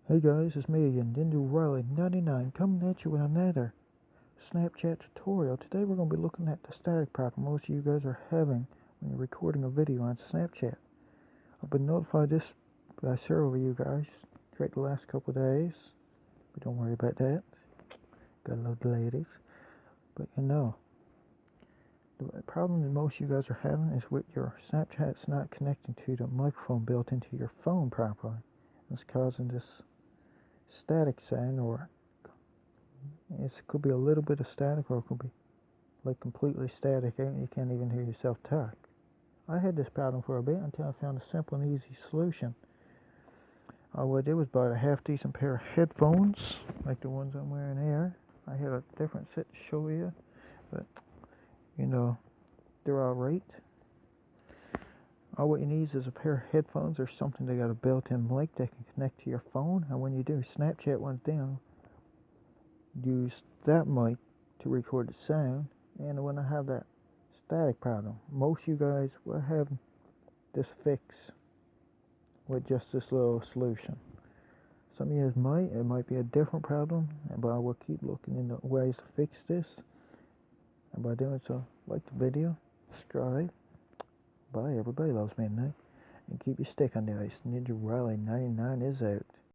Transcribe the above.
Hey guys, it's me again, Ninja Riley 99, coming at you with another Snapchat tutorial. Today we're going to be looking at the static problem most of you guys are having when you're recording a video on Snapchat. I've been notified this by several of you guys throughout the last couple of days, but don't worry about that. Gotta love the ladies. But the problem that most of you guys are having is with your Snapchat's not connecting to the microphone built into your phone properly. It's causing this static sound, or it could be a little bit of static, or it could be like completely static and you can't even hear yourself talk. I had this problem for a bit until I found a simple and easy solution. What I did was buy a half decent pair of headphones like the ones I'm wearing here. I had a different set to show you, but they're alright. All what you need is a pair of headphones or something that got a built-in mic that can connect to your phone, and when you do Snapchat one down, use that mic to record the sound. And when I have that static problem, most of you guys will have this fix with just this little solution. Some of you might, it might be a different problem, but I will keep looking into ways to fix this. And by doing so, like the video, subscribe. Bye, everybody loves me tonight. And keep your stick on the ice. Ninja Riley 99 is out.